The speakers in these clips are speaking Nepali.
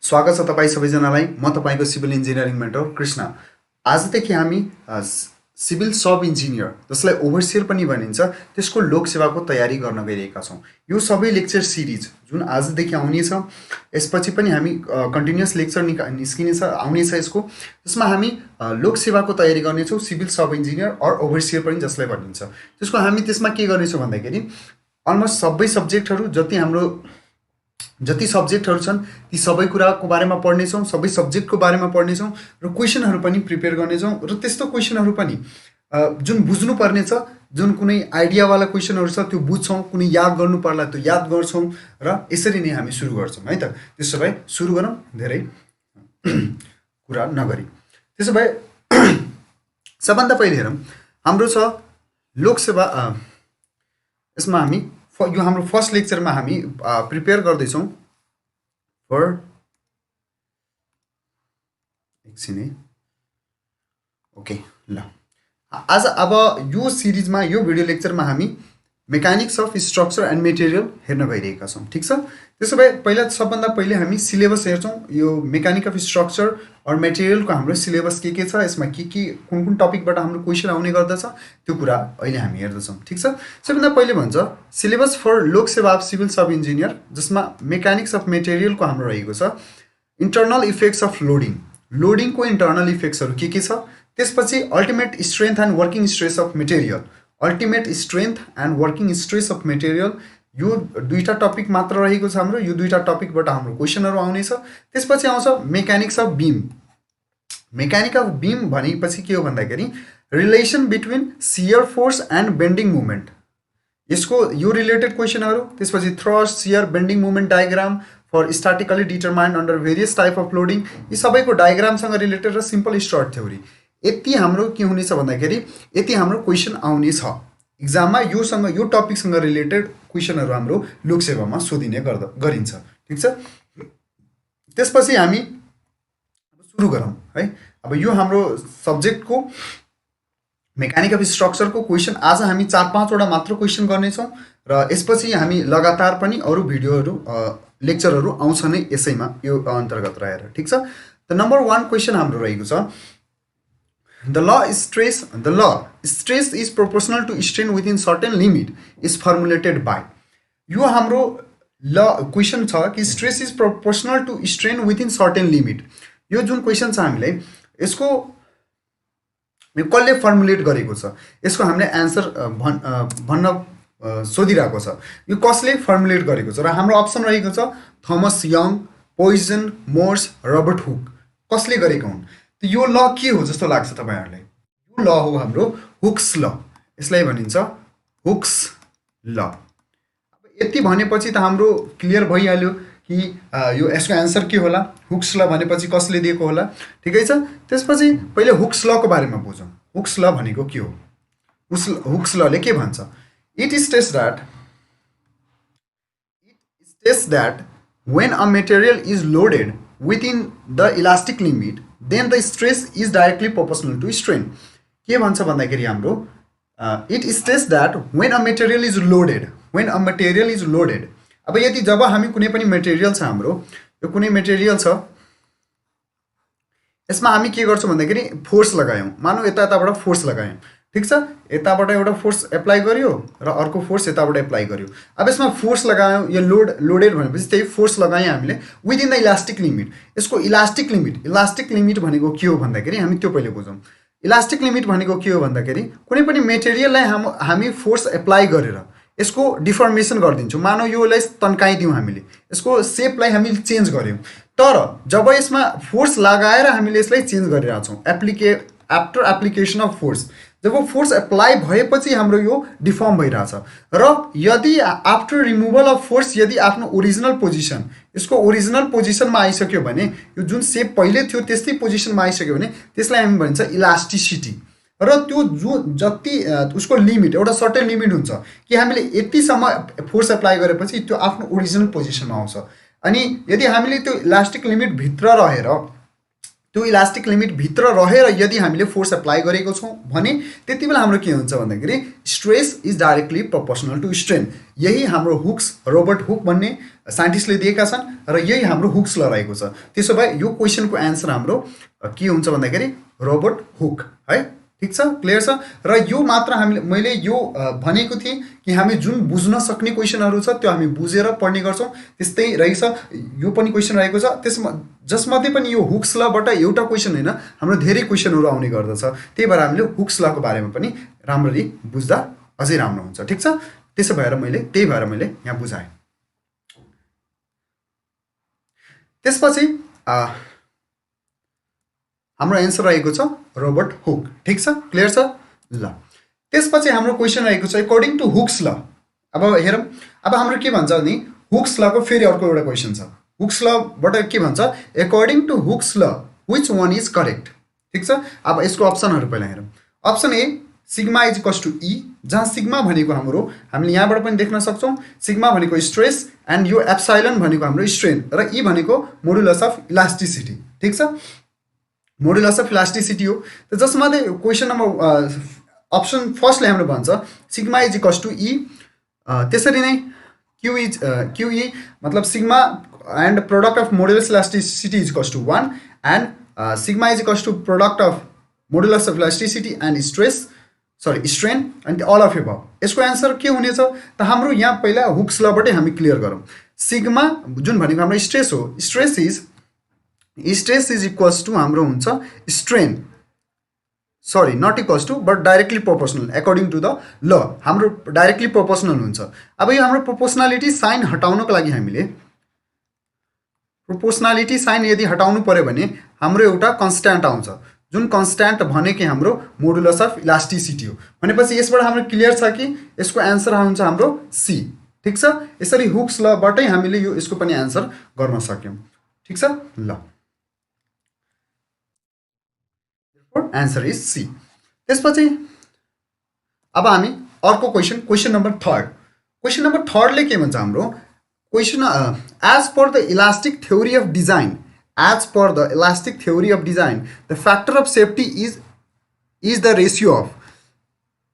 स्वागत छ तपाईं सबैजनालाई। म तपाईको सिभिल इन्जिनियरिङ मेन्टर कृष्ण। आजदेखि हामी सिभिल सब इन्जिनियर जसलाई ओभरसियर पनि भनिन्छ त्यसको लोकसेवाको तयारी गर्न गइरहेका छौँ। यो सबै लेक्चर सिरिज जुन आजदेखि आउनेछ, यसपछि पनि हामी कन्टिन्युअस लेक्चर निस्किनेछ आउनेछ यसको, जसमा हामी लोकसेवाको तयारी गर्नेछौँ। सिभिल सब इन्जिनियर और ओभरसियर पनि जसलाई भनिन्छ, त्यसको हामी त्यसमा के गर्नेछौँ भन्दाखेरि अलमोस्ट सबै सब्जेक्टहरू जति सब्जेक्टहरू छन् ती सबै कुराको बारेमा पढ्नेछौँ, सबै सब्जेक्टको बारेमा पढ्नेछौँ र क्वेसनहरू पनि प्रिपेयर गर्नेछौँ। र त्यस्तो क्वेसनहरू पनि जुन बुझ्नुपर्ने छ, जुन कुनै आइडियावाला क्वेसनहरू छ त्यो बुझ्छौँ, कुनै याद गर्नु पर्ला त्यो याद गर्छौँ र यसरी नै हामी सुरु गर्छौँ है त। त्यसो भए सुरु गरौँ धेरै कुरा नगरी। त्यसो भए सबभन्दा पहिले हेरौँ, हाम्रो छ लोकसेवा। यसमा हामी यो हाम्रो फर्स्ट लेक्चरमा हामी प्रिपेयर गर्दैछौँ फर एकछिन है। ओके ल, आज अब यो सिरिजमा यो भिडियो लेक्चरमा हामी mechanics of structure and material हेर्न गइरहेका छौँ। ठिक छ। त्यसो भए सबभन्दा पहिले हामी सिलेबस हेर्छौँ। यो मेकानिक अफ स्ट्रक्चर और मेटेरियलको हाम्रो सिलेबस के छ, यसमा कुन कुन टपिकबाट हाम्रो क्वेसन आउने गर्दछ त्यो कुरा अहिले हामी हेर्दछौँ। ठिक छ। सबभन्दा पहिले भन्छ syllabus for Loksewa of civil sub engineer, जसमा मेकानिक्स अफ मेटेरियलको हाम्रो रहेको छ इन्टर्नल इफेक्ट्स अफ लोडिङको इन्टर्नल इफेक्ट्सहरू के छ। त्यसपछि ultimate strength and working stress of material, ultimate strength and working stress of material, यो दुईटा टपिक मात्र रहेको छ हाम्रो। यो दुईटा टपिकबाट हाम्रो क्वेसनहरू आउनेछ। त्यसपछि आउँछ mechanics of beam. Mechanic of beam भनेपछि के हो भन्दाखेरि relation between shear force and bending movement, यसको यो रिलेटेड क्वेसनहरू। त्यसपछि thrust, shear, bending movement diagram for statically determined under various type of loading, यी सबैको डायग्रामसँग रिलेटेड र सिम्पल स्ट्रट थ्योरी। यति हाम्रो के हुनेछ भन्दाखेरि यति हाम्रो क्वेसन आउनेछ इक्जाममा। यो टपिकसँग रिलेटेड क्वेसनहरू हाम्रो लोकसेवामा सोधिने गरिन्छ। ठिक छ। त्यसपछि हामी सुरु गरौँ है। अब यो हाम्रो सब्जेक्टको मेकानिक अफ स्ट्रक्चरको क्वेसन आज हामी 4-5 वटा मात्र क्वेसन गर्नेछौँ र यसपछि हामी लगातार पनि अरू भिडियोहरू लेक्चरहरू आउँछ नै यसैमा, यो अन्तर्गत रहेर। ठिक छ। त नम्बर 1 क्वेसन हाम्रो रहेको छ The law stress is proportional to strain within certain limit is formulated by। यो हाम्रो ल क्वेसन छ कि stress is proportional to strain within certain limit. यो जुन क्वेसन छ हामीले यसको कसले फर्मुलेट गरेको छ, यसको हामीले एन्सर भन्न सोधिरहेको छ। यो कसले फर्मुलेट गरेको छ र हाम्रो अप्सन रहेको छ Thomas Young, Poisson, Mohr's, Robert Hooke. कसले गरेको हुन्? यो ल के हो जस्तो लाग्छ तपाईहरुलाई? यो ल हो हाम्रो हुक्स ल। यसलाई भनिन्छ हुक्स ल। अब यति भनेपछि त हाम्रो क्लियर भइहाल्यो कि यो यसको एन्सर के होला। हुक्स ल भनेपछि कसले दिएको होला। ठिकै छ। त्यसपछि पहिले हुक्स ल को बारेमा बुझौँ। हुक्स ल भनेको के हो? हुक्स ल ले के भन्छ? It states that when a material is loaded within the elastic limit then the stress is directly proportional to strain। के भन्छ भन्दाखेरि हाम्रो it states that when a material is loaded, अब यदि जब हामी कुनै पनि मटेरियल छ, हाम्रो यो कुनै मटेरियल छ, यसमा हामी के गर्छौं भन्दाखेरि फोर्स लगायौं। मानौ यताबाट फोर्स लगायौं। ठीक छ। यताबाट एउटा फोर्स एप्लाई गर्यो र अर्को फोर्स यताबाट एप्लाई गर्यो। अब यसमा फोर्स लगायौं, यो लोडेड भनेपछि त्यही फोर्स लगायौं हामीले विदिन द इलास्टिक लिमिट। यसको इलास्टिक लिमिट भनेको के हो भन्दाखेरि हामी त्यो पहिले बुझौँ। इलास्टिक लिमिट भनेको के हो भन्दाखेरि कुनै पनि मटेरियललाई हामी फोर्स एप्लाई गरेर यसको डिफर्मेसन गरिदिन्छौँ। मानौ योलाई तन्काइदियौँ हामीले, यसको शेपलाई हामीले चेन्ज गर्यौँ, तर जब यसमा फोर्स लगाएर हामीले यसलाई चेन्ज गरिरहेका छौँ आफ्टर एप्लिकेसन अफ फोर्स, जब फोर्स एप्लाई भएपछि हाम्रो यो डिफर्म भइरहेछ र यदि आफ्टर रिमुभल अफ फोर्स यदि आफ्नो ओरिजिनल पोजिसन, यसको ओरिजिनल पोजिसनमा आइसक्यो भने, यो जुन शेप पहिले थियो त्यस्तै पोजिसनमा आइसक्यो भने त्यसलाई हामी भन्छ इलास्टिसिटी। र त्यो जति उसको लिमिट, एउटा सर्टेन लिमिट हुन्छ कि हामीले यतिसम्म फोर्स एप्लाई गरेपछि त्यो आफ्नो ओरिजिनल पोजिसनमा आउँछ। अनि यदि हामीले त्यो इलास्टिक लिमिट भित्र रहेर त्यो इलास्टिक लिमिट भित्र रहेर यदि हामीले फोर्स एप्लाई गरेको छौं भने त्यतिबेला हाम्रो के हुन्छ भन्दाखेरि stress is directly proportional to strain. यही हाम्रो हुक्स रोबर्ट हुक भन्ने साइन्टिस्टले दिएका छन् र यही हाम्रो हुक्स ल रहेको छ। त्यसो भए यो क्वेशनको आन्सर हाम्रो के हुन्छ भन्दाखेरि रोबर्ट हुक है। ठीक छ, क्लियर छ। र यो मात्र हामीले मैले यो भनेको थिएँ कि हामी जुन बुझ्न सक्ने क्वेशनहरू छ त्यो हामी बुझेर पढ्ने गर्छौं। त्यस्तै रहेछ यो पनि क्वेशन रहेको छ, त्यसमा जसमध्ये पनि यो हुक्स लबाट एउटा क्वेशन हैन हाम्रो धेरै क्वेशनहरू आउने गर्दछ। त्यही भएर हामीले हुक्स लको बारेमा पनि राम्ररी बुझ्दा अझै राम्रो हुन्छ। ठीक छ, त्यही भएर मैले यहाँ बुझाएँ। त्यसपछि हाम्रो एन्सर रहेको छ रोबर्ट हुक। ठीक छ, क्लियर छ। ल त्यसपछि हाम्रो क्वेशन रहेको छ अकॉर्डिङ टु हुक्स ल। अब हेरौँ, अब हाम्रो के भन्छ भने हुक्स लको फेरि अर्को एउटा क्वेशन छ। हुक्स लबाट के भन्छ according to Hooke's law which one is correct. ठीक छ, अब यसको अप्सनहरु पहिला हेरौँ। Option A sigma is equals to E, जहाँ सिग्मा भनेको हाम्रो हामीले यहाँबाट पनि देख्न सक्छौं सिग्मा भनेको स्ट्रेस एन्ड यो एप्सिलोन भनेको हाम्रो स्ट्रेन र ई भनेको मोडुलस अफ इलास्टिसिटी। ठीक छ, मोडुलस अफ इलास्टिसिटी हो। त जसमा क्वेशन नम्बर अप्सन फर्स्टले हाम्रो भन्छ sigma is equals to E, त्यसरी नै क्यू मतलब sigma and product of modulus elasticity is equals to 1 and sigma is equals to product of modulus of elasticity and strain and all of above. यसको आन्सर के हुनेछ त हाम्रो यहाँ पहिला हुक्स लबाटै हामी क्लियर गरौँ। सिग्मा जुन भनेको हाम्रो स्ट्रेस हो, स्ट्रेस इज इक्वल्स टु हाम्रो हुन्छ strain, sorry not equals to but directly proportional according to the law. हाम्रो डाइरेक्टली प्रोपोर्सनल हुन्छ। अब यो हाम्रो प्रोपोर्सनालिटी साइन हटाउनको लागि हामीले प्रोपोर्सनालिटी साइन यदि हटाउनु पर्यो भने हाम्रो एउटा कन्स्ट्यान्ट आउँछ, जुन कन्स्ट्यान्ट भनेकै हाम्रो मोडुलस अफ इलास्टिसिटी हो। भनेपछि यसबाट हाम्रो क्लियर छ कि यसको आन्सर हुन्छ हाम्रो सी। ठीक छ, यसरी हुक्स लबाटै हामीले यो यसको पनि आन्सर गर्न सक्यौं। ठीक छ, ल आन्सर इज सी। त्यसपछि अब हामी अर्को क्वेशन नम्बर 3। क्वेशन नम्बर 3 ले के भन्छ हाम्रो question as per the elastic theory of design, the factor of safety is the ratio of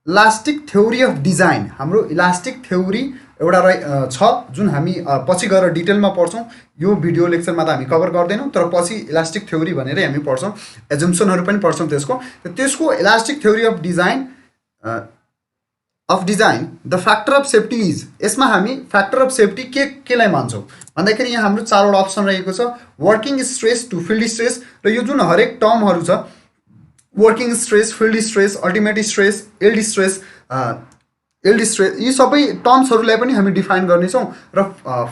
elastic theory of design. हाम्रो इलास्टिक थ्योरी एउटा छ जुन हामी पछि गएर डिटेलमा पढ्छौं। यो भिडियो लेक्चरमा त हामी कभर गर्दैनौं, तर पछि इलास्टिक थ्योरी भनेरै हामी पढ्छौं, एजम्पसनहरु पनि पढ्छौं त्यसको elastic theory of design the factor of safety is. यसमा हामी फ्याक्टर अफ सेफ्टी केलाई मान्छौं भन्दाखेरि यहाँ हाम्रो चारवटा अप्सन रहेको छ, working stress to yield stress, र यो जुन हरेक टर्महरु छ working stress, yield stress, ultimate stress, yield stress, यी सबै टर्म्सहरुलाई पनि हामी डिफाइन गर्नेछौं र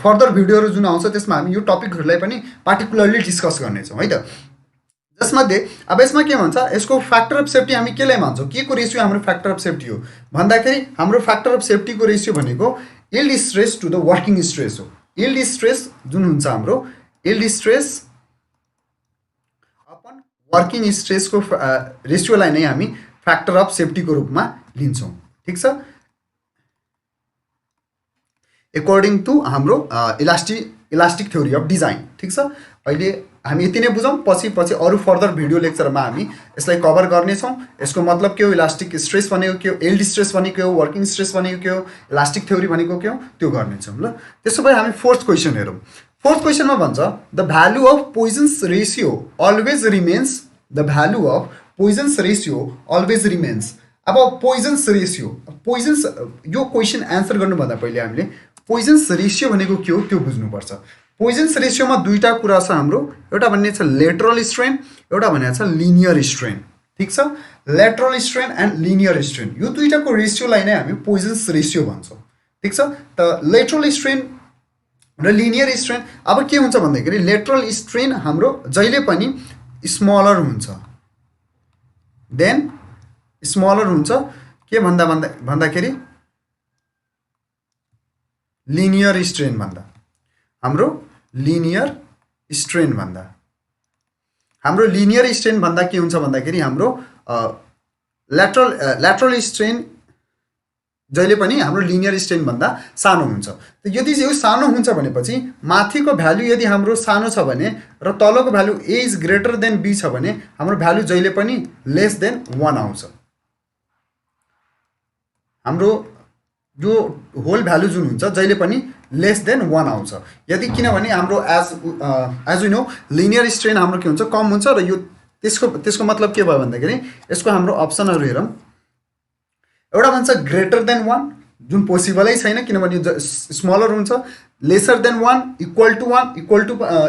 फर्दर भिडियोहरु जुन आउँछ त्यसमा हामी यो टपिकहरुलाई पनि पार्टिकुलरली डिस्कस गर्नेछौं है त। जसमध्ये अब यसमा के भन्छ यसको फ्याक्टर अफ सेफ्टी हामी केलाई मान्छौं, के को रेशियो हाम्रो फ्याक्टर अफ सेफ्टी हो भन्दाखेरि हाम्रो फ्याक्टर अफ सेफ्टी को रेशियो भनेको yield stress to the working stress हो। यील्ड स्ट्रेस जुन हुन्छ हाम्रो yield stress upon working stress को रेशियोलाई नै हामी फ्याक्टर अफ सेफ्टी को रूपमा लिन्छौं। ठीक छ, अकॉर्डिङ टु हाम्रो इलास्टिक थ्योरी अफ डिजाइन। ठीक छ, अहिले हामी यति नै बुझौं, पछि अरु फर्दर भिडियो लेक्चरमा हामी यसलाई कभर गर्नेछौं। यसको मतलब के हो, इलास्टिक स्ट्रेस भनेको के हो, यील्ड स्ट्रेस भनेको के हो, वर्किङ स्ट्रेस भनेको के हो, इलास्टिक थ्योरी भनेको के हो, त्यो गर्नेछौं। ल त्यसो भए हामी फोर्थ क्वेशन हेरौं। फोर्थ क्वेशनमा भन्छ the value of Poisson's ratio always remains, the value of Poisson's ratio always remains. अब पोइजन्स रेशियो, पोइजन्स यो क्वेशन आन्सर गर्नुभन्दा पहिले हामीले पोइजन्स रेशियो भनेको के हो त्यो बुझ्नुपर्छ। पोइजन्स रेशियोमा दुईटा कुरा छ हाम्रो, एउटा भन्ने छ लेटरल स्ट्रेन, एउटा भन्ने छ लिनियर स्ट्रेन। ठीक छ, lateral strain and linear strain यो दुईटाको रेशियोलाई नै हामी पोइजन्स रेशियो भन्छौं। ठीक छ, त लेटरल स्ट्रेन र लिनियर स्ट्रेन अब के हुन्छ भन्दाखेरि लेटरल स्ट्रेन हाम्रो जहिले पनि स्मलर हुन्छ देन स्मलर हुन्छ के भन्दाखेरि लिनियर स्ट्रेन भन्दा, हाम्रो लिनियर स्ट्रेन भन्दा के हुन्छ भन्दाखेरि हाम्रो लेटरल स्ट्रेन जहिले पनि हाम्रो लिनियर स्ट्रेन भन्दा सानो हुन्छ। यदि यो सानो हुन्छ भनेपछि माथिको भ्यालु यदि हाम्रो सानो छ भने र तलको value a is greater than b छ भने हाम्रो भ्यालु जहिले पनि लेस देन 1 आउँछ। हाम्रो यो होल भ्यालु जुन हुन्छ जहिले पनि लेस देन 1 आउँछ। यदि किनभने हाम्रो as we know linear strain हाम्रो के हुन्छ कम हुन्छ र यो त्यसको मतलब के भयो भन्दाखेरि यसको हाम्रो अप्सनहरु हेरौँ। एउटा भन्छ ग्रेटर देन 1 जुन पोसिबलै छैन किनभने स्मलर हुन्छ, lesser than 1 equal to 1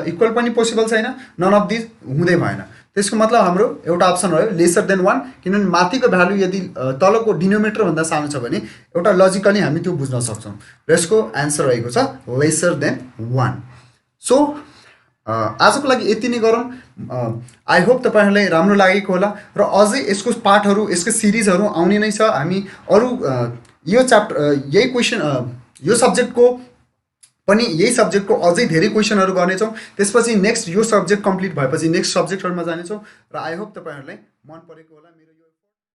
equal पनि पोसिबल छैन, नन अफ दिस हुँदै भएन। त्यसको मतलब हाम्रो एउटा अप्सन रह्यो लेसर देन 1 किनभने माथिको भ्यालु यदि तलको डिनोमिनेटर भन्दा सानो छ भने एउटा लजिकली हामी त्यो बुझ्न सक्छौं र यसको आन्सर रहेको छ लेसर देन 1। सो आजको लागि यति नै गरौँ। आई होप तपाईहरुलाई राम्रो लागेको होला र अझै यसको पाठहरु यसको सिरिजहरु आउने नै छ। हामी अरु यो च्याप्टर यही क्वेशन यो सब्जेक्टको पनि यही सब्जेक्टको अझै धेरै क्वेशनहरु गर्नेछौं। त्यसपछि नेक्स्ट यो सब्जेक्ट कम्प्लिट भएपछि नेक्स्ट सब्जेक्टहरुमा जानेछौं र आई होप तपाईहरुलाई मन परेको होला।